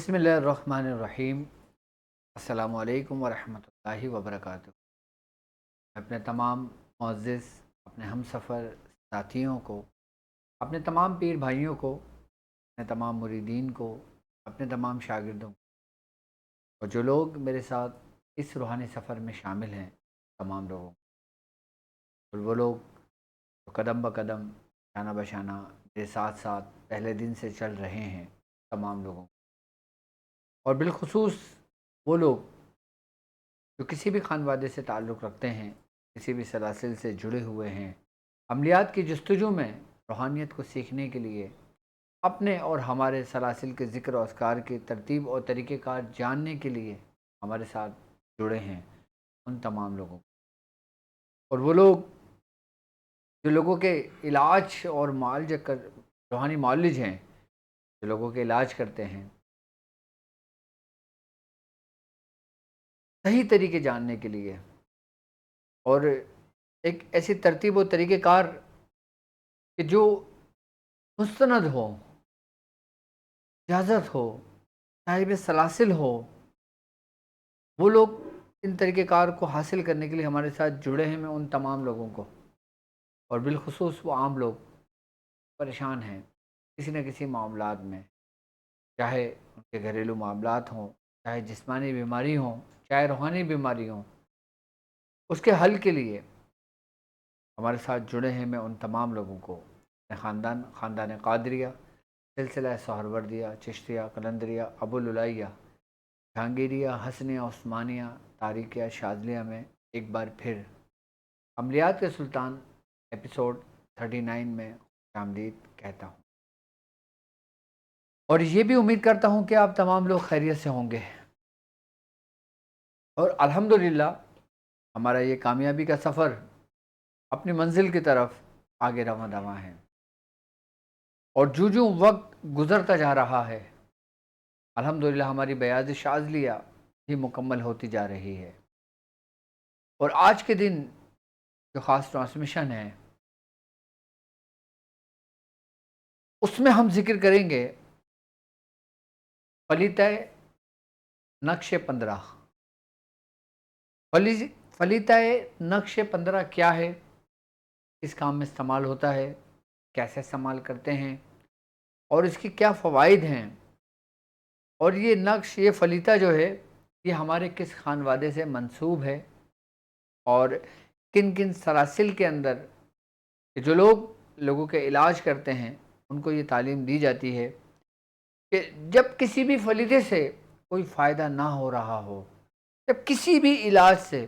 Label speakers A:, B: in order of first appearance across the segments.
A: बिस्मिल्लाहिर्रहमानिर्रहीम। अस्सलामुअलैकुम वरहमतुल्लाहि वबरकातुहू। अपने तमाम मुअज़्ज़िज़ अपने हमसफ़र साथियों को, अपने तमाम पीर भाइयों को, अपने तमाम मुरीदीन को, अपने तमाम शागिर्दों को और जो लोग मेरे साथ इस रूहानी सफ़र में शामिल हैं, तमाम लोगों को और वो लोग जो कदम ब कदम, शाना ब शाना मेरे साथ-साथ पहले दिन से चल रहे हैं, तमाम लोगों को और बिलख़ुसूस वो लोग जो किसी भी ख़ानवादे से ताल्लुक़ रखते हैं, किसी भी सलासिल से जुड़े हुए हैं, अमलियात की जस्तजू में रूहानियत को सीखने के लिए, अपने और हमारे सलासिल के ज़िक्र और अस्कार की तरतीब और तरीक़ेकार जानने के लिए हमारे साथ जुड़े हैं, उन तमाम लोगों को और वो लोग जो लोगों के इलाज और मुआलजे कर रूहानी मुआलिज हैं, जो लोगों के इलाज करते हैं, सही तरीके जानने के लिए और एक ऐसी तरतीब और तरीक़ेकार कि जो मुस्तनद हो, इजाज़त हो, साहिब सलासिल हो, वो लोग इन तरीक़ेकार को हासिल करने के लिए हमारे साथ जुड़े हैं। मैं उन तमाम लोगों को और बिलख़ुसूस वो आम लोग परेशान हैं, किसी न किसी मामलात में, चाहे उनके घरेलू मामलात हों, चाहे जिस्मानी बीमारी हों, चाहे रूहानी बीमारी हों, उसके हल के लिए हमारे साथ जुड़े हैं। मैं उन तमाम लोगों को अपने ख़ानदान क़ादरिया, सिलसिला सोहरवर्दिया, चिश्तिया, कलंदरिया, अबुलुलैया, जहांगीरिया, हसनिया, उस्मानिया, तारिकिया, शाज़लिया में एक बार फिर अमलियात के सुल्तान एपिसोड 39 में खुशामदीद कहता हूँ और ये भी उम्मीद करता हूँ कि आप तमाम लोग खैरियत से होंगे और अल्हम्दुलिल्लाह हमारा ये कामयाबी का सफ़र अपनी मंजिल की तरफ आगे रवां दवां है और जो वक्त गुज़रता जा रहा है, अल्हम्दुलिल्लाह हमारी बयाज़ शाज़लिया भी मुकम्मल होती जा रही है और आज के दिन जो ख़ास ट्रांसमिशन है, उसमें हम ज़िक्र करेंगे फलीतह नक्श 15। फली फलीतह नक्श 15 क्या है, किस काम में इस्तेमाल होता है, कैसे इस्तेमाल करते हैं और इसके क्या फ़वाइद हैं और ये नक्श, ये फलीता जो है, ये हमारे किस ख़ानवादे से मंसूब है और किन किन सलासिल के अंदर जो लोग लोगों के इलाज करते हैं, उनको ये तालीम दी जाती है कि जब किसी भी फलीते से कोई फ़ायदा ना हो रहा हो, जब किसी भी इलाज से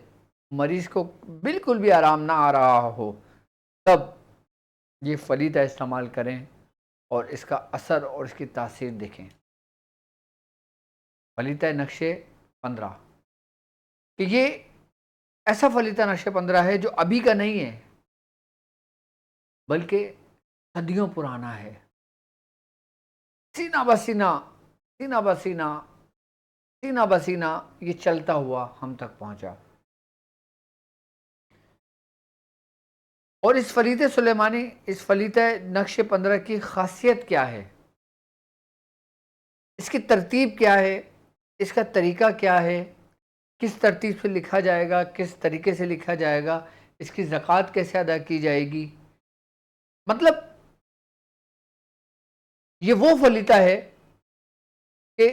A: मरीज़ को बिल्कुल भी आराम ना आ रहा हो, तब ये फलीता इस्तेमाल करें और इसका असर और इसकी तासीर देखें। फलीता नक्शे 15 कि ये ऐसा फलीता नक्शे 15 है जो अभी का नहीं है, बल्कि सदियों पुराना है। सीना बसीना, सीना बसीना, सीना बसीना ये चलता हुआ हम तक पहुँचा और इस फरीद सुलेमानी, इस फलीता नक्श 15 की ख़ासियत क्या है? इसकी तरतीब क्या है? इसका तरीका क्या है? किस तरतीब से लिखा जाएगा? किस तरीके से लिखा जाएगा? इसकी ज़कात कैसे अदा की जाएगी? मतलब ये वो फलीता है कि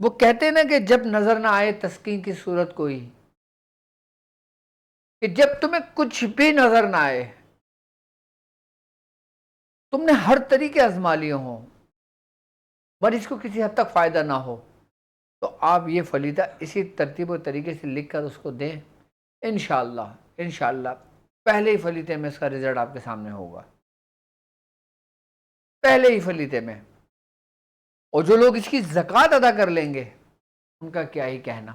A: वो कहते हैं ना कि जब नज़र ना आए तस्कीन की सूरत कोई, कि जब तुम्हें कुछ भी नज़र ना आए, तुमने हर तरीके आज़मा लिए हों, मरीज़ को किसी हद तक फ़ायदा ना हो, तो आप ये फलीदा इसी तरतीब और तरीके से लिख कर उसको दें। इंशाअल्लाह इंशाअल्लाह पहले ही फलीते में इसका रिज़ल्ट आपके सामने होगा, पहले ही फलीते में। और जो लोग इसकी ज़कात अदा कर लेंगे, उनका क्या ही कहना।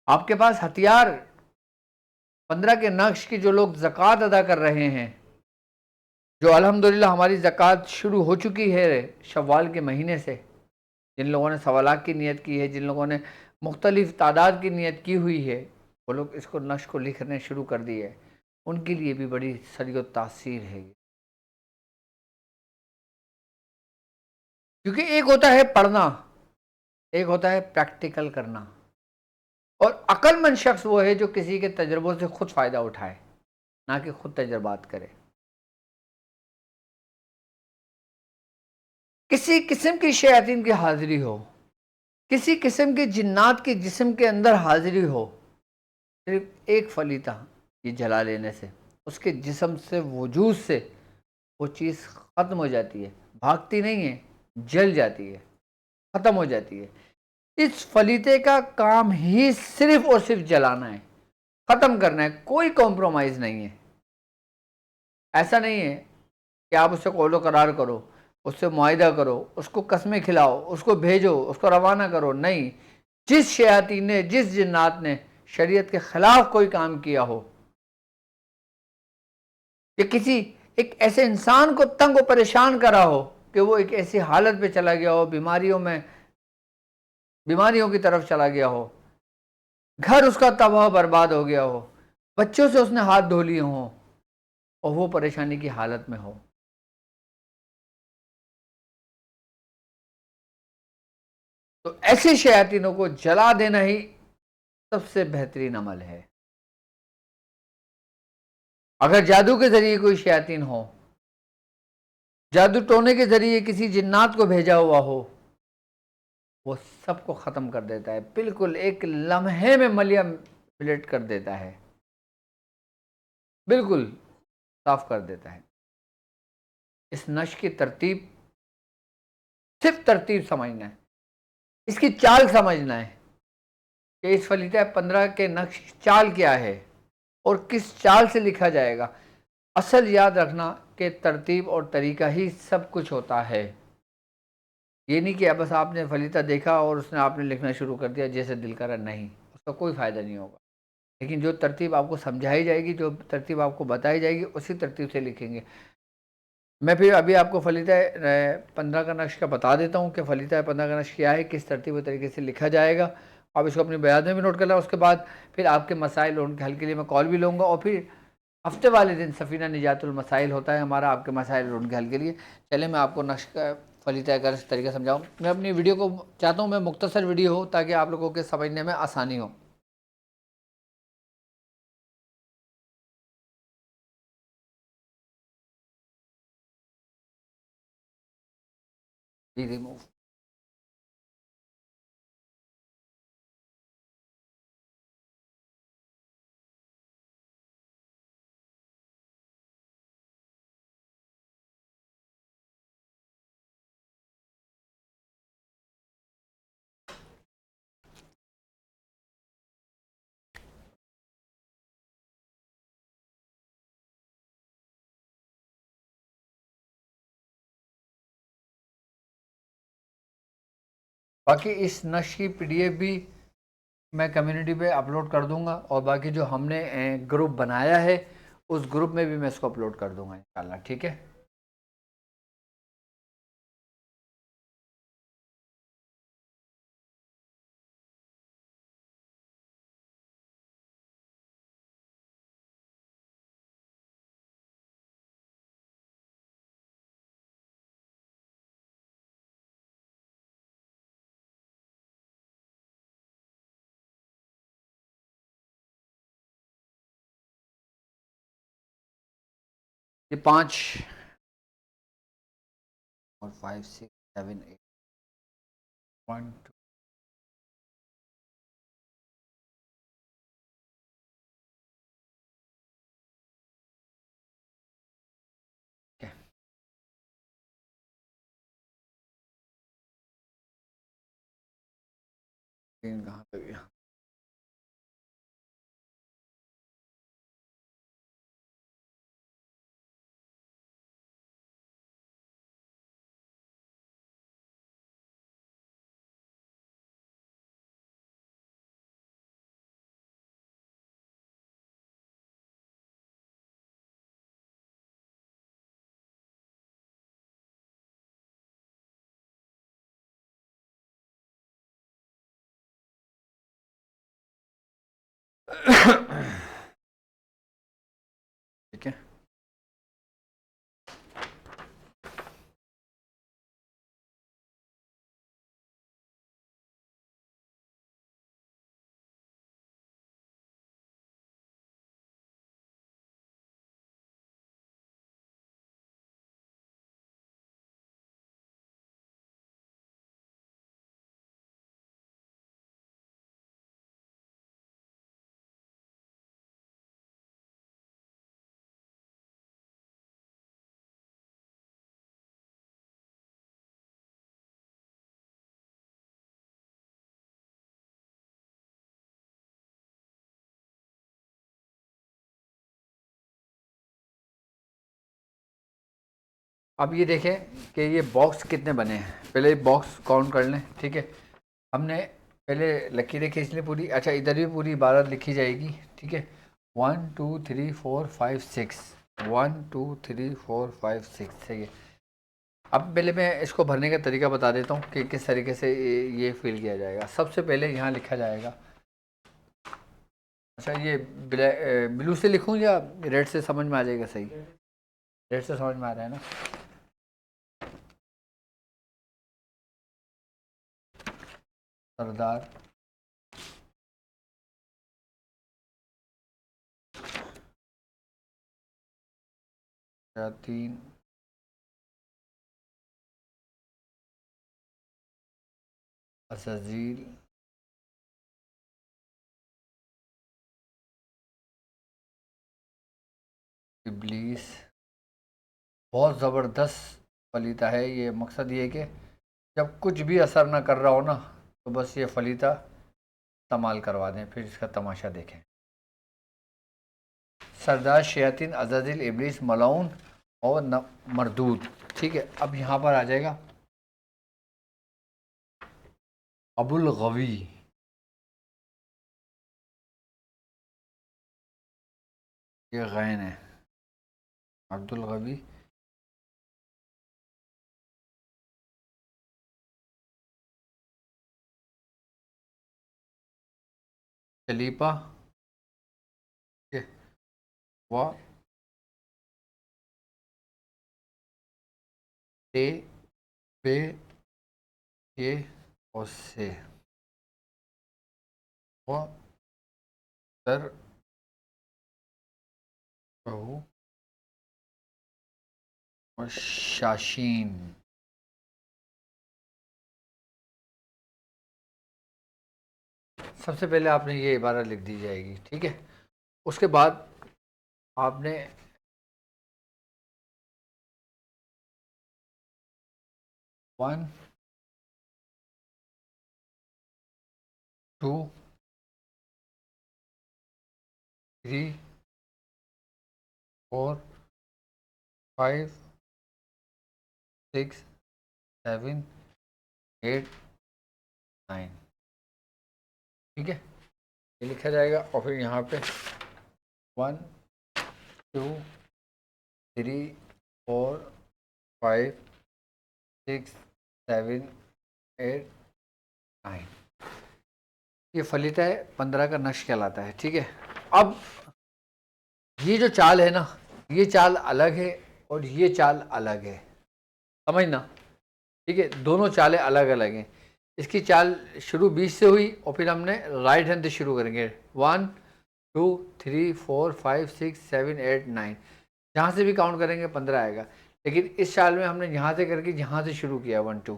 A: आपके पास हथियार 15 के नक्श की जो लोग ज़कात अदा कर रहे हैं, जो अल्हम्दुलिल्लाह हमारी ज़कात शुरू हो चुकी है शव्वाल के महीने से, जिन लोगों ने सवा लाख की नियत की है, जिन लोगों ने मुख्तलिफ़ तादाद की नियत की हुई है, वो लोग इसको नक्श को लिखने शुरू कर दिए। उनके लिए भी बड़ी सरी व तासीर है। क्योंकि एक होता है पढ़ना, एक होता है प्रैक्टिकल करना। और अक्लमंद शख्स वो है जो किसी के तजुर्बों से खुद फायदा उठाए, ना कि खुद तजर्बात करे। किसी किस्म की शयातीन की हाजिरी हो, किसी किस्म के जिन्नात के जिस्म के अंदर हाजिरी हो, सिर्फ एक फलीता ये जला लेने से उसके जिस्म से, वजूद से वो चीज़ ख़त्म हो जाती है। भागती नहीं है, जल जाती है, ख़त्म हो जाती है। इस फलीते का काम ही सिर्फ और सिर्फ जलाना है, ख़त्म करना है, कोई कॉम्प्रोमाइज़ नहीं है। ऐसा नहीं है कि आप उससे कौलो करार करो, उससे मुआहिदा करो, उसको कस्में खिलाओ, उसको भेजो, उसको रवाना करो। नहीं, जिस शयातीन ने, जिस जिन्नात ने शरीयत के ख़िलाफ़ कोई काम किया हो, या किसी एक ऐसे इंसान को तंग और परेशान करा हो कि वो एक ऐसी हालत पे चला गया हो, बीमारियों की तरफ चला गया हो, घर उसका तबाह बर्बाद हो गया हो, बच्चों से उसने हाथ धो लिए हों और वो परेशानी की हालत में हो, तो ऐसे शयातीनों को जला देना ही सबसे बेहतरीन अमल है। अगर जादू के जरिए कोई शयातीन हो, जादू टोने के जरिए किसी जिन्नात को भेजा हुआ हो, वो सबको ख़त्म कर देता है, बिल्कुल एक लम्हे में मलिया मिलेट कर देता है, बिल्कुल साफ कर देता है। इस नश की तरतीब, सिर्फ तरतीब समझना है, इसकी चाल समझना है कि इस फलीता 15 के नक्श चाल क्या है और किस चाल से लिखा जाएगा। असल याद रखना कि तरतीब और तरीका ही सब कुछ होता है। ये नहीं कि अब बस आपने फलीता देखा और उसने आपने लिखना शुरू कर दिया जैसे दिल करा, नहीं, उसका कोई फ़ायदा नहीं होगा। लेकिन जो तरतीब आपको समझाई जाएगी, जो तरतीब आपको बताई जाएगी, उसी तरतीब से लिखेंगे। मैं फिर अभी आपको फलीता 15 का नक्श का बता देता हूँ कि फलीता 15 का नक्श क्या है, किस तरतीब तरीके से लिखा जाएगा। आप इसको अपनी बयान में भी नोट कर लें। उसके बाद फिर आपके मसाइल और उनके हल के लिए मैं कॉल भी लूँगा, और फिर हफ्ते वाले दिन सफ़ीना निजातुल मसाइल होता है हमारा, आपके मसाइल और उनके हल के लिए। चले मैं आपको नक्श का फलीता का तरीका समझाऊँ। मैं अपनी वीडियो को चाहता हूँ मैं मुख्तसर वीडियो हो ताकि आप लोगों के समझने में आसानी हो। जी रिमूव। बाकी इस नक्श की PDF भी मैं कम्युनिटी पे अपलोड कर दूंगा, और बाकी जो हमने ग्रुप बनाया है उस ग्रुप में भी मैं इसको अपलोड कर दूंगा इंशाल्लाह। ठीक है। ये 5 और 5 6 7 8 1 2। कहाँ पे गया? ठीक है। अब ये देखें कि ये बॉक्स कितने बने हैं, पहले बॉक्स काउंट कर लें। ठीक है, हमने पहले लकीरें खींच ली पूरी। अच्छा, इधर भी पूरी इबारत लिखी जाएगी। ठीक है, 1 2 3 4 5 6, 1 2 3 4 5 6 है ये। अब पहले मैं इसको भरने का तरीका बता देता हूँ कि किस तरीके से ये फिल किया जाएगा। सबसे पहले यहाँ लिखा जाएगा। अच्छा, ये ब्लू से लिखूँ या रेड से समझ में आ जाएगा? सही, रेड से समझ में आ रहा है ना? सरदार तीन अज़ीज़ इब्लीस। बहुत ज़बरदस्त फलीता है ये। मकसद ये है कि जब कुछ भी असर ना कर रहा हो ना, तो बस ये फलीता इस्तेमाल करवा दें, फिर इसका तमाशा देखें। सरदार शयातीन अज़ाज़िल इब्लीस मलाउन और मरदूद। ठीक है, अब यहाँ पर आ जाएगा अबुल गवी। ये गैन है, अब्दुल गवी। खलीफा व ते बे ये से व तर कहू और शाशीन। सबसे पहले आपने ये इबारत लिख दी जाएगी। ठीक है, उसके बाद आपने 1 2 3 4 5 6 7 8 9। ठीक है, ये लिखा जाएगा और फिर यहाँ पे 1 2 3 4 5 6 7 8 9। ये फलीता है 15 का नक्श कहलाता है। ठीक है, अब ये जो चाल है ना, ये चाल अलग है और ये चाल अलग है, समझना। ठीक है, दोनों चालें अलग अलग हैं। इसकी चाल शुरू 20 से हुई और फिर हमने राइट हैंड से शुरू करेंगे। 1 2 3 4 5 6 7 8 9, जहाँ से भी काउंट करेंगे 15 आएगा। लेकिन इस चाल में हमने यहाँ से करके यहाँ से शुरू किया 1 2।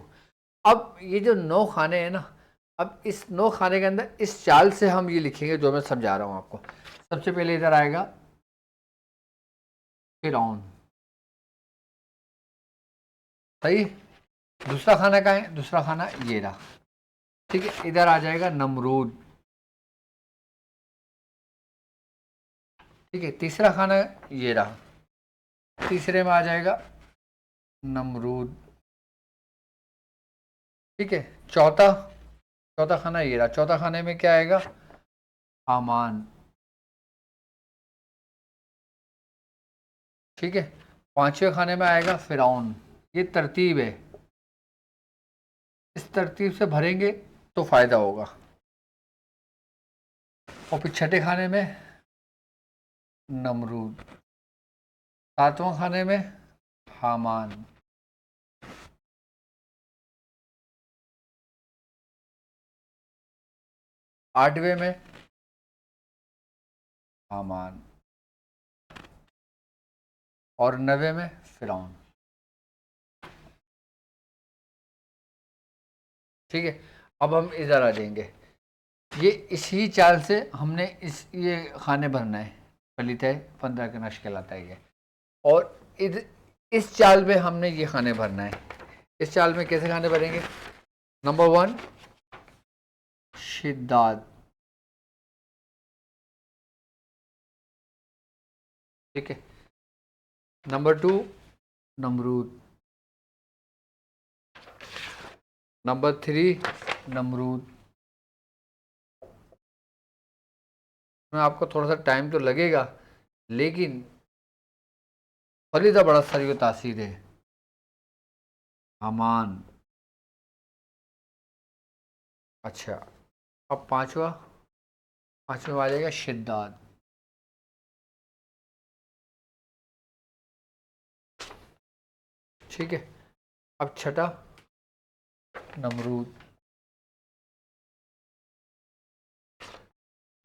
A: अब ये जो 9 खाने हैं ना, अब इस 9 खाने के अंदर इस चाल से हम ये लिखेंगे जो मैं समझा रहा हूँ आपको। सबसे पहले इधर आएगा फिरौन। सही, दूसरा खाना कहाँ है? दूसरा खाना ये रहा। ठीक है, इधर आ जाएगा नमरूद। ठीक है, तीसरा खाना ये रहा, तीसरे में आ जाएगा नमरूद। ठीक है, चौथा चौथा खाना ये रहा, चौथा खाने में क्या आएगा? हामान। ठीक है, पांचवें खाने में आएगा फिरौन। ये तरतीब है, इस तरतीब से भरेंगे तो फायदा होगा। और फिर छठे खाने में नमरूद, सातवां खाने में हामान, आठवें में हामान और नवे में फिरौन। ठीक है, अब हम इधर आ जाएंगे। ये इसी चाल से हमने ये खाने भरना है। फलित है 15 का नक्श कहलाता है ये। और इस चाल में हमने ये खाने भरना है। इस चाल में कैसे खाने भरेंगे? नंबर 1 शिद्दात। ठीक है, नंबर 2 नमरूद, नंबर 3 नमरूद। में आपको थोड़ा सा टाइम तो लगेगा, लेकिन फलीदा बड़ा सरी तासीर है। अमान। अच्छा, अब पांचवा आ जाएगा शिद्दात। ठीक है, अब छठा नमरूद।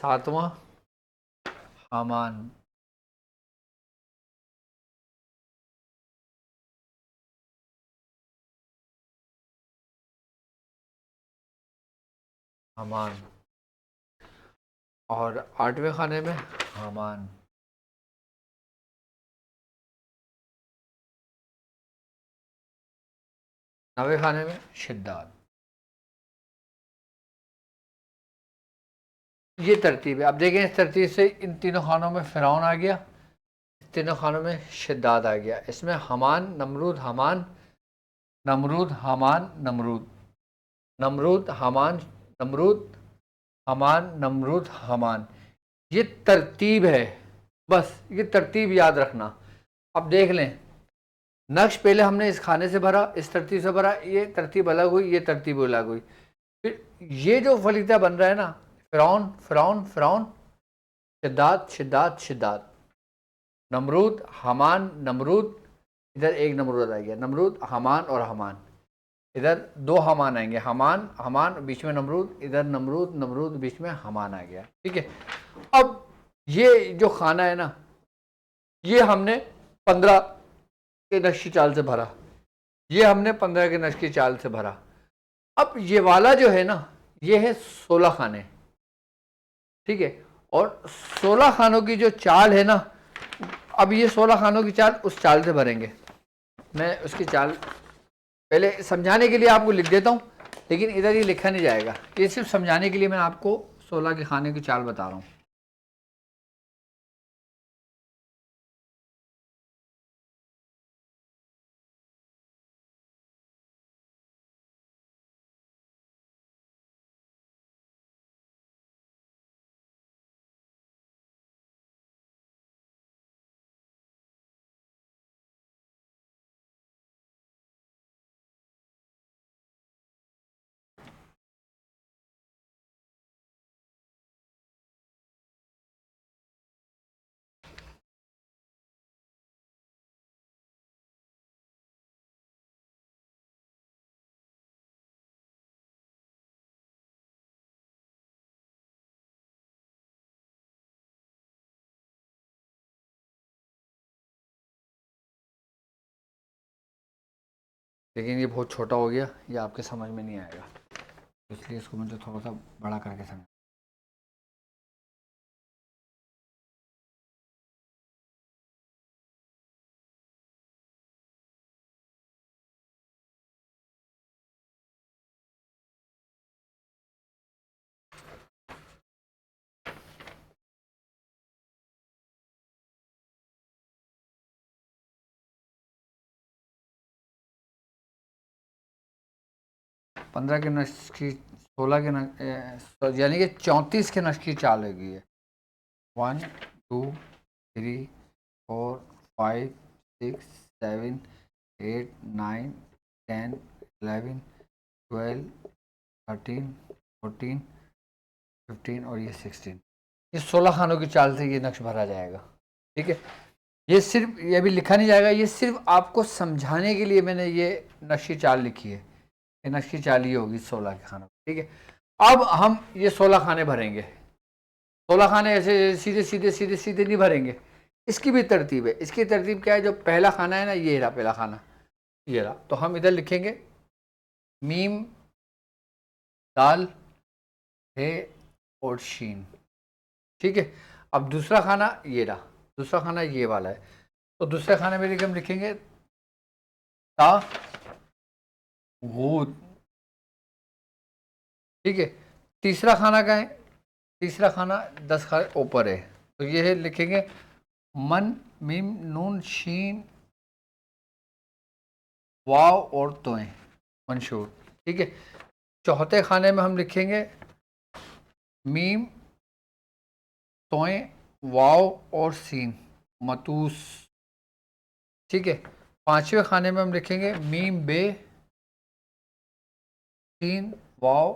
A: सातवां हामान। हामान। और आठवें खाने में हामान। नवे खाने में शिद्दात। ये तरतीब है। अब देखें, इस तरतीब से इन तीनों खानों में फ़िरौन आ गया, तीनों खानों में शिद्दात आ गया। इसमें हमान नमरूद हमान, नमरूद हमान नमरूद, नमरूद हमान नमरूद, हमान नमरूद हमान। ये तरतीब है, बस ये तरतीब याद रखना। अब देख लें, नक्श पहले हमने इस खाने से भरा, इस तरतीब से भरा, ये तरतीब अलग हुई, ये तरतीब अलग हुई। फिर ये जो फलीता बन रहा है ना, फ़िरौन फ़िरौन फ़िरौन, शिद्दात शिद्दात शिद्दात, नमरूद हमान नमरूद, इधर एक नमरूद आ गया, नमरूद हमान और हमान, इधर दो हमान आएंगे, हमान हमान बीच में नमरूद, इधर नमरूद नमरूद बीच में हमान आ गया। ठीक है, अब ये जो खाना है ना, ये हमने 15 के नक्श की चाल से भरा, ये हमने 15 के नक्श की चाल से भरा। अब ये वाला जो है ना, ये है 16 खाने। ठीक है, और 16 खानों की जो चाल है ना, अब ये 16 खानों की चाल उस चाल से भरेंगे। मैं उसकी चाल पहले समझाने के लिए आपको लिख देता हूँ, लेकिन इधर ये लिखा नहीं जाएगा, ये सिर्फ समझाने के लिए मैं आपको 16 के खाने की चाल बता रहा हूँ। लेकिन ये बहुत छोटा हो गया, ये आपके समझ में नहीं आएगा, इसलिए इसको मुझे थोड़ा सा बड़ा करके समझ। 15 के नक्श की 16 के नक्श, यानी कि 34 के नक्श की चाल होगी है। 1 2 3 4 5 6 7 8 9 10 11 12 13 14 15 और ये 16, ये 16 खानों की चाल से ये नक्श भरा जाएगा। ठीक है, ये सिर्फ, ये भी लिखा नहीं जाएगा, ये सिर्फ आपको समझाने के लिए मैंने ये नक्श की चाल लिखी है। ये नक्श की चाल ये होगी 16 के खानों। ठीक है, अब हम ये 16 खाने भरेंगे। 16 खाने ऐसे सीधे सीधे सीधे सीधे नहीं भरेंगे, इसकी भी तरतीब है। इसकी तरतीब क्या है, जो पहला खाना है ना, ये रहा पहला खाना, ये रहा, तो हम इधर लिखेंगे मीम दाल है और शीन। ठीक है, अब दूसरा खाना ये रहा, दूसरा खाना ये वाला है, तो दूसरे खाने में हम लिखेंगे ता गूद। ठीक है, तीसरा खाना का है, तीसरा खाना 10 खाने ऊपर है, तो ये है लिखेंगे मन मीम नून शीन वाव और तोएं, मंशूर। ठीक है, चौथे खाने में हम लिखेंगे मीम, तोए, वाव और सीन, मतूस। ठीक है। पांचवें खाने में हम लिखेंगे मीम बे, सीन वाव,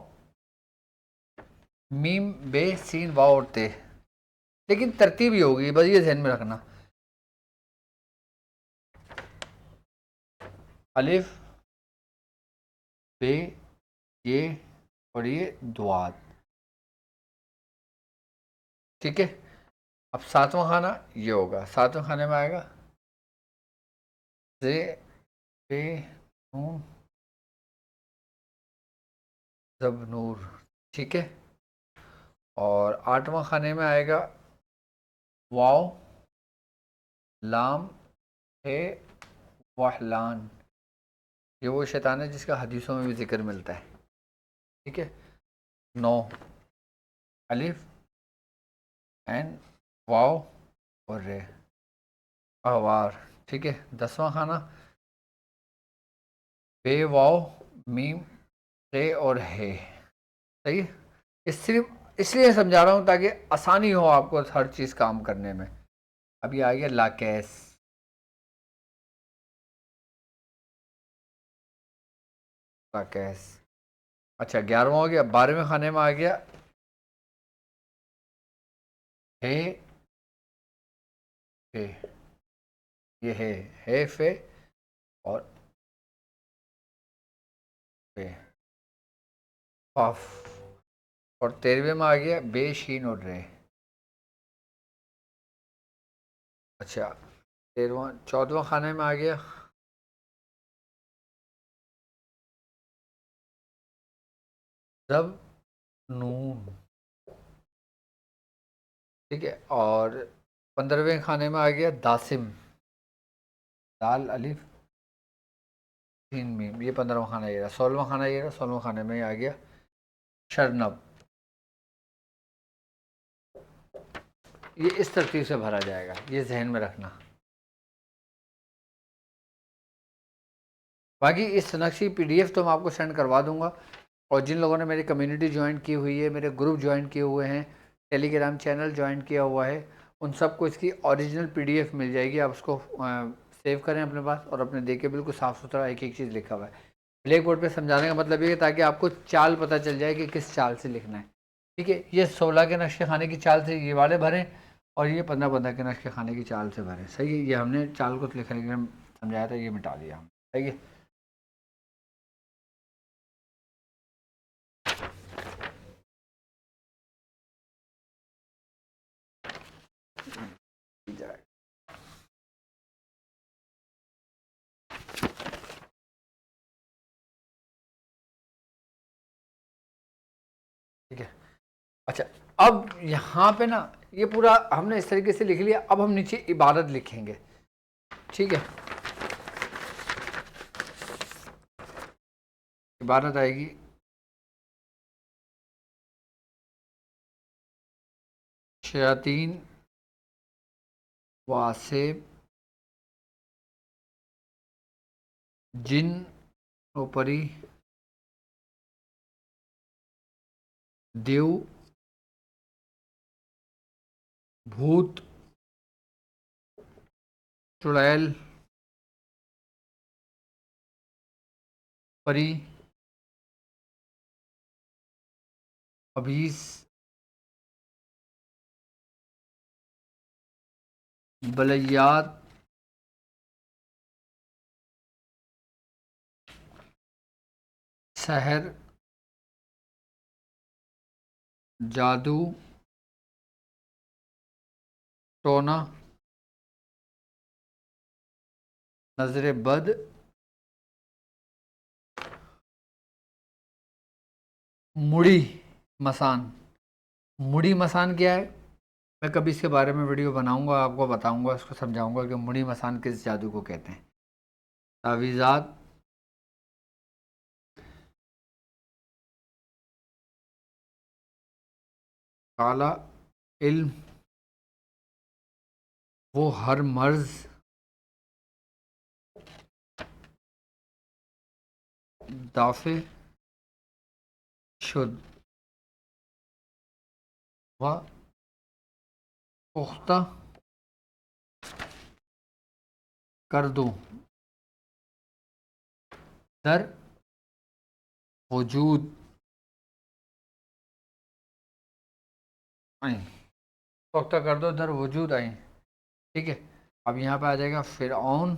A: मीम बे सीन वाव और ते। लेकिन तरतीब ही होगी, बस ये ध्यान में रखना। अलिफ, बे, ये और ये दुआत। ठीक है। अब सातवां खाना ये होगा। सातवें खाने में आएगा जे, बे, नून, जब, नूर। ठीक है। और आठवां खाने में आएगा वाव, लाम, हे, वहलान। ये वो शैतान है जिसका हदीसों में भी जिक्र मिलता है। ठीक है। नौ, अलिफ, एन, वाव और रे, अवार। ठीक है। दसवां खाना बे, वाव, मीम, रे और हे। सही है। इस सिर्फ इसलिए समझा रहा हूँ ताकि आसानी हो आपको हर चीज़ काम करने में। अभी आ गया लाकेस। लाकेस। अच्छा, 11वां हो गया। 12वें खाने में आ गया हे, फे। ये है फे और फे, पफ। और 13वें में आ गया बे, शीन और रे। अच्छा, 13वां। 14वां खाने में आ गया जब, नून। ठीक है। और 15वें खाने में आ गया दासिम, दाल, अलिफ, तीन मीम। ये 15वां खाना ये रहा। 16वां खाना ये रहा। 16वां खाने में आ गया शरनब। ये इस तरतीब से भरा जाएगा, ये जहन में रखना। बाकी इस नक्शी पीडीएफ तो मैं आपको सेंड करवा दूंगा। और जिन लोगों ने मेरी कम्युनिटी ज्वाइन की हुई है, मेरे ग्रुप ज्वाइन किए हुए हैं, टेलीग्राम चैनल ज्वाइन किया हुआ है, उन सबको इसकी ओरिजिनल पीडीएफ मिल जाएगी। आप उसको सेव करें अपने पास और अपने देखें, बिल्कुल साफ़ सुथरा एक एक चीज़ लिखा हुआ है। ब्लैक बोर्ड पर समझाने का मतलब ये है ताकि आपको चाल पता चल जाए कि किस चाल से लिखना है। ठीक है। ये 16 के नक्शे खाने की चाल से ये वाले भरें और ये 15-15 के नक्शे खाने की चाल से भरें। सही है। ये हमने चाल को लिखने के लिए समझाया था, ये मिटा दिया हम। सही है। ठीक है। अच्छा, अब यहाँ पे ना ये पूरा हमने इस तरीके से लिख लिया। अब हम नीचे इबारत लिखेंगे। ठीक है। इबारत आएगी शयातीन वासेब जिन ओपरी देव भूत चुड़ैल परी अभीस बलैयात सहर जादू टोना नजर बद मुड़ी मसान। मुड़ी मसान क्या है? मैं कभी इसके बारे में वीडियो बनाऊंगा, आपको बताऊंगा, इसको समझाऊंगा कि मुड़ी मसान किस जादू को कहते हैं। तावीज़ात काला इल्म वो हर मर्ज दाफे शुद्ध व पुख्ता कर दूं दर वजूद आई, पुख्ता कर दो दर वजूद आई। ठीक है, अब यहाँ पे आ जाएगा फिरऔन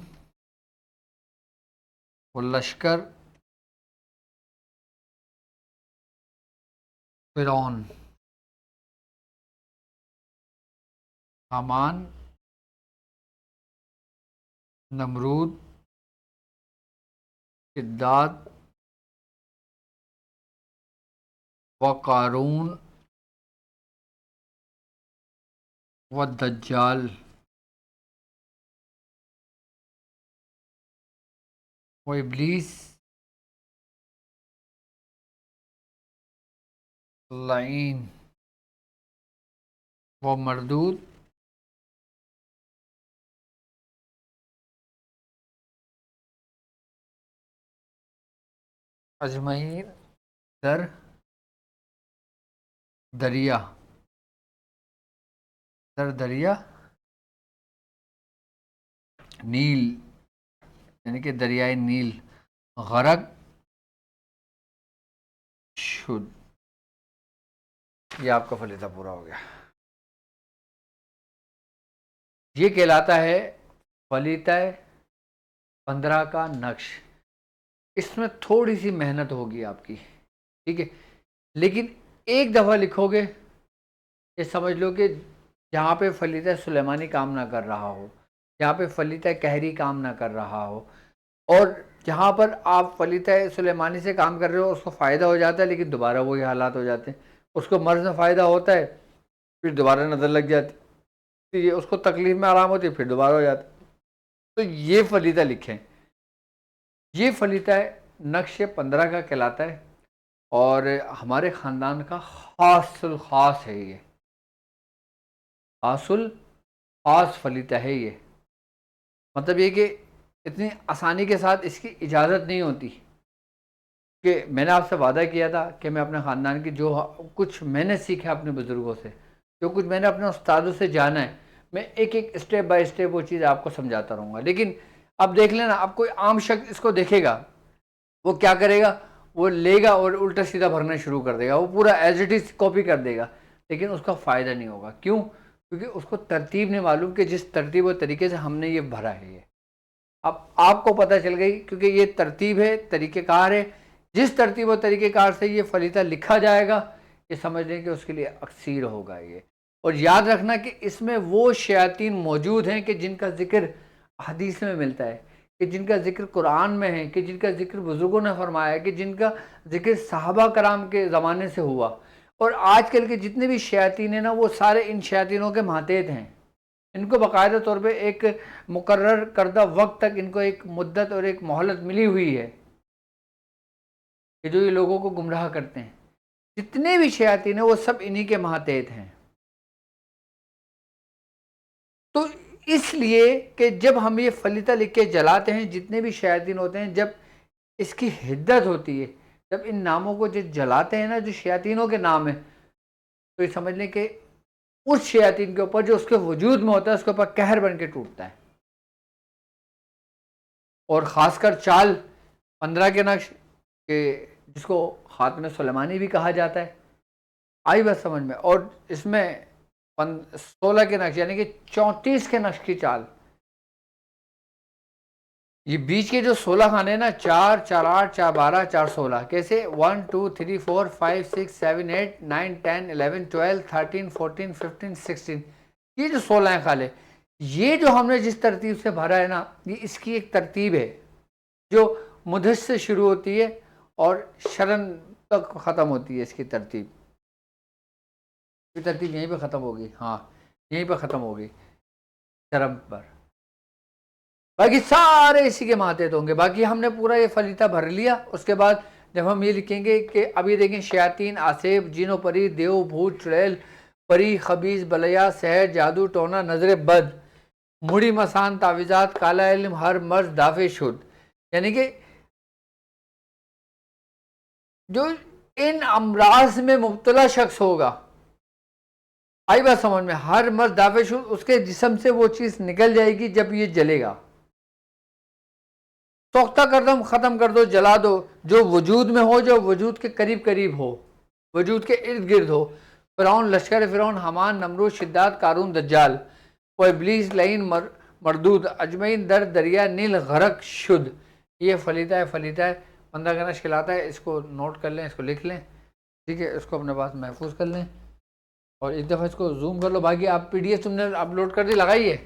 A: वो लश्कर फिरौन हामान नमरूद शिद्दात व कारून व दज्जाल व इब्लीस लाइन व मरदूद अजमईन दर दरिया नील, यानी कि दरियाए नील गरक शुद्ध। ये आपका फलीता पूरा हो गया। ये कहलाता है फलीता 15 का नक्श। इसमें थोड़ी सी मेहनत होगी आपकी, ठीक है, लेकिन एक दफ़ा लिखोगे ये समझ लो कि जहाँ पे फलीता सुलेमानी काम ना कर रहा हो, जहाँ पे फलीता कहरी काम ना कर रहा हो, और जहाँ पर आप फलीता सुलेमानी से काम कर रहे हो उसको फ़ायदा हो जाता है, लेकिन दोबारा वही हालात हो जाते हैं। उसको मर्ज़ में फ़ायदा होता है, फिर दोबारा नज़र लग जाती, तो ये उसको तकलीफ़ में आराम होती है, फिर दोबारा हो जाता है। तो ये फलीता लिखें, ये फलीता नक्श 15 का कहलाता है और हमारे ख़ानदान का ख़ासुल ख़ास है। ये ख़ासुल ख़ास फलीता है। ये मतलब ये कि इतनी आसानी के साथ इसकी इजाज़त नहीं होती कि मैंने आपसे वादा किया था कि मैं अपने ख़ानदान की जो कुछ मैंने सीखा अपने बुज़ुर्गों से, जो कुछ मैंने अपने उस्तादों से जाना है, मैं एक एक स्टेप बाय स्टेप वो चीज़ आपको समझाता रहूँगा। लेकिन अब देख लेना, अब कोई आम शख्स इसको देखेगा, वो क्या करेगा, वो लेगा और उल्टा सीधा भरना शुरू कर देगा, वो पूरा एज इट इज़ कॉपी कर देगा, लेकिन उसका फ़ायदा नहीं होगा। क्यों? क्योंकि उसको तरतीब नहीं मालूम कि जिस तरतीब और तरीके से हमने ये भरा है। ये अब आपको पता चल गई, क्योंकि ये तरतीब है, तरीक़ेकार है। जिस तरतीब और तरीक़ेकार से ये फलीता लिखा जाएगा, ये समझ लें कि उसके लिए अक्सीर होगा ये। और याद रखना कि इसमें वो शयातीन मौजूद हैं कि जिनका ज़िक्र हदीस में मिलता है, कि जिनका ज़िक्र कुरान में है, कि जिनका ज़िक्र बुज़ुर्गों ने फरमाया है, कि जिनका ज़िक्र सहाबा कराम के ज़माने से हुआ। और आजकल के जितने भी शयातीन हैं ना, वो सारे इन शयातीनों के मातेहत हैं। इनको बाकायदा तौर पे एक मुकर्रर करदा वक्त तक इनको एक मुद्दत और एक मोहलत मिली हुई है कि जो ये लोगों को गुमराह करते हैं। जितने भी शयातीन हैं वो सब इन्हीं के मातेहत हैं। तो इसलिए कि जब हम ये फलीता लिख के जलाते हैं, जितने भी शयातीन होते हैं, जब इसकी हिद्दत होती है, जब इन नामों को जो जलाते हैं ना, जो शयातीनों के नाम है, तो ये समझ लें कि उस शयातीन के ऊपर जो उसके वजूद में होता है, उसके ऊपर कहर बन के टूटता है। और ख़ासकर चाल 15 के नक्श के, जिसको ख़ात्म सुलेमानी भी कहा जाता है, आई बात समझ में। और इसमें 16 के नक्श यानी कि 34 के नक्श की चाल, ये बीच के जो 16 खाने हैं ना, 4 4 8 4 12 4 16, कैसे 1 2 3 4 5 6 7 8 9 10 11 12 13 14 15 16, ये जो 16 हैं खाले, ये जो हमने जिस तरतीब से भरा है ना, ये इसकी एक तरतीब है जो मुदस से शुरू होती है और शरण तक ख़त्म होती है। इसकी तरतीब, ये तरतीब यहीं पे ख़त्म होगी, हाँ यहीं पे ख़त्म होगी शरम पर, बाकी सारे इसी के मातेहत होंगे। बाकी हमने पूरा ये फलीता भर लिया। उसके बाद जब हम ये लिखेंगे कि अभी देखें, शयातीन, आसेब, जिनो परी, देव, भूत, चुड़ैल, परी, खबीस, बलया, सहर, जादू, टोना, नजर बद, मुड़ी, मसान, तावीज़ात, काला इल्म, हर मर्ज, दाफे शुद्ध, यानी कि जो इन अमराज में मुब्तला शख्स होगा। आई बात समझ में? हर मर्द दाफेशुद उसके जिस्म से वो चीज़ निकल जाएगी जब ये जलेगा। सोख्ता कर दो, ख़त्म कर दो, जला दो, जो वजूद में हो, जो वजूद के करीब करीब हो, वजूद के इर्द गिर्द हो। फ़िरौन, लश्कर फ़िरौन, हमान, नमरूद, शिद्दात, कारून, दज्जाल, व इब्लीस लईन मरदूद अजमईन दर दरिया नील गरक शुद्ध। ये फलीता है, फलीता है, 15 का नश खिलाता है। इसको नोट कर लें, इसको लिख लें, ठीक है, इसको अपने पास महफूज कर लें और एक दफ़ा इसको जूम कर लो। बाकी आप PDF तुमने अपलोड कर दी, लगाइए।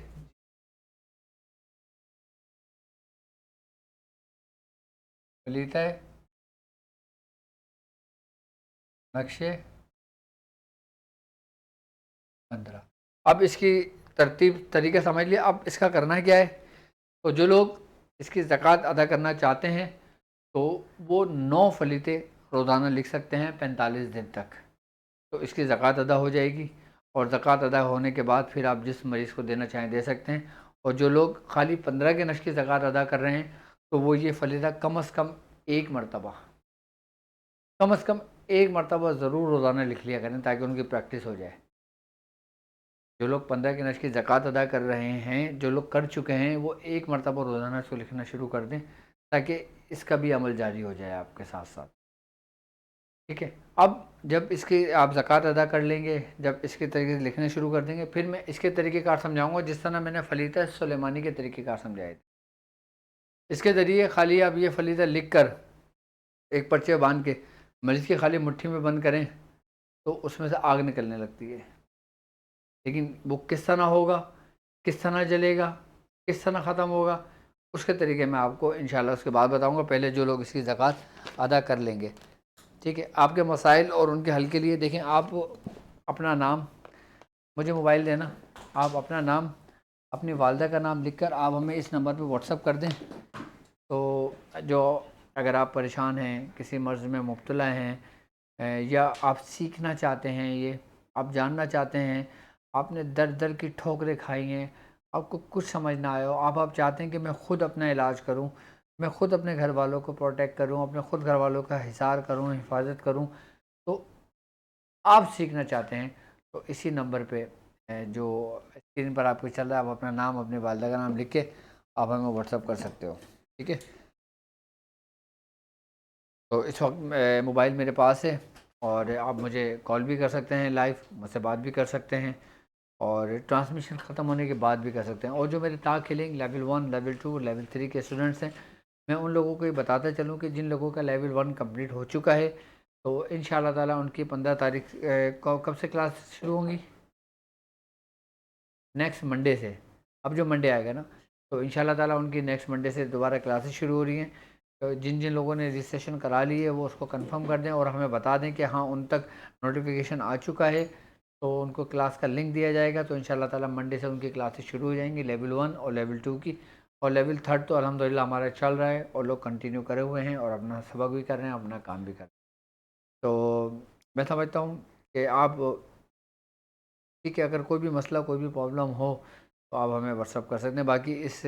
A: फलीता है, नक्शे 15। अब इसकी तरतीब तरीका समझ लिया। अब इसका करना क्या है? तो जो लोग इसकी ज़कात अदा करना चाहते हैं तो वो 9 फलीते रोज़ाना लिख सकते हैं 45 दिन तक, तो इसकी ज़कात अदा हो जाएगी। और ज़कात अदा होने के बाद फिर आप जिस मरीज़ को देना चाहें दे सकते हैं। और जो लोग खाली 15 के नश की ज़कात अदा कर रहे हैं तो वो ये फलीदा कम अज़ कम एक मरतबा, कम अज़ कम एक मरतबा ज़रूर रोज़ाना लिख लिया करें ताकि उनकी प्रैक्टिस हो जाए। जो लोग 15 के नश की ज़कात अदा कर रहे हैं, जो लोग कर चुके हैं, वो एक मरतबा रोज़ाना इसको लिखना शुरू कर दें ताकि इसका भी अमल जारी हो जाए आपके साथ साथ, ठीक है। अब जब इसकी आप ज़कात अदा कर लेंगे, जब इसके तरीके से लिखना शुरू कर देंगे, फिर मैं इसके तरीक़ेकार समझाऊँगा जिस तरह मैंने फलीता सुलेमानी के तरीक़ेकार समझाए थे। इसके ज़रिए खाली आप ये फलीता लिख कर एक पर्चे बांध के मरीज़ की खाली मुट्ठी में बंद करें तो उसमें से आग निकलने लगती है। लेकिन वो किस तरह होगा, किस तरह जलेगा, किस तरह ख़त्म होगा, उसके तरीके मैं आपको इंशाल्लाह उसके बाद बताऊँगा। पहले जो लोग इसकी ज़कात अदा कर लेंगे, ठीक है। आपके मसाइल और उनके हल के लिए देखें, आप अपना नाम मुझे मोबाइल देना, आप अपना नाम, अपनी वालदा का नाम लिखकर आप हमें इस नंबर पे व्हाट्सअप कर दें। तो जो अगर आप परेशान हैं, किसी मर्ज़ में मुब्तला हैं या आप सीखना चाहते हैं, ये आप जानना चाहते हैं, आपने दर दर की ठोकरें खाई हैं, आपको कुछ समझ ना आया हो, आप चाहते हैं कि मैं ख़ुद अपना इलाज करूं, मैं ख़ुद अपने घर वालों को प्रोटेक्ट करूं, अपने ख़ुद घर वालों का हिसार करूं, हिफाजत करूं, तो आप सीखना चाहते हैं तो इसी नंबर पे जो स्क्रीन पर आपको चल रहा है, आप अपना नाम, अपने वालिदा का नाम लिख के आप हमें व्हाट्सअप कर सकते हो, ठीक है। तो इस वक्त मोबाइल मेरे पास है और आप मुझे कॉल भी कर सकते हैं, लाइव मुझसे बात भी कर सकते हैं और ट्रांसमिशन ख़त्म होने के बाद भी कर सकते हैं। और जो मेरे ताक हिलिंग लेवल 1, लेवल 2, लेवल 3 के स्टूडेंट्स हैं, मैं उन लोगों को ये बताता चलूँ कि जिन लोगों का लेवल 1 कंप्लीट हो चुका है तो इंशाअल्लाह ताला उनकी 15 तारीख को कब से क्लास शुरू होंगी? नेक्स्ट मंडे से। अब जो मंडे आएगा ना, तो इंशाअल्लाह ताला उनकी नेक्स्ट मंडे से दोबारा क्लासेस शुरू हो रही हैं। तो जिन जिन लोगों ने रजिस्ट्रेशन करा ली है वो उसको कंफर्म कर दें और हमें बता दें कि हाँ उन तक नोटिफिकेशन आ चुका है, तो उनको क्लास का लिंक दिया जाएगा। तो इंशाअल्लाह ताला मंडे से उनकी क्लासेस शुरू हो जाएंगी, लेवल 1 और लेवल 2 की। और लेवल 3 तो अल्हम्दुलिल्लाह हमारा चल रहा है और लोग कंटिन्यू करे हुए हैं और अपना सबक भी कर रहे हैं, अपना काम भी कर रहे हैं। तो मैं समझता हूँ कि आप, ठीक है, अगर कोई भी मसला, कोई भी प्रॉब्लम हो तो आप हमें व्हाट्सअप कर सकते हैं। बाकी इस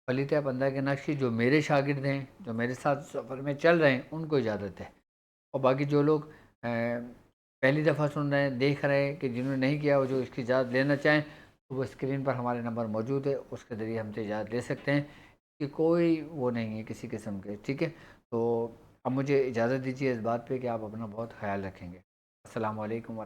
A: फलीता 15 के नक्श की जो मेरे शागिर्द हैं, जो मेरे साथ सफ़र में चल रहे हैं, उनको इजाज़त है। और बाकी जो लोग पहली दफ़ा सुन रहे हैं, देख रहे हैं, कि जिन्होंने नहीं किया वो जो इसकी इजाज़त लेना चाहें तो वो स्क्रीन पर हमारे नंबर मौजूद है, उसके ज़रिए हमसे इजाज़त ले सकते हैं कि कोई वो नहीं है किसी किस्म के, ठीक है। तो अब मुझे इजाज़त दीजिए इस बात पे कि आप अपना बहुत ख़्याल रखेंगे। अस्सलामु अलैकुम व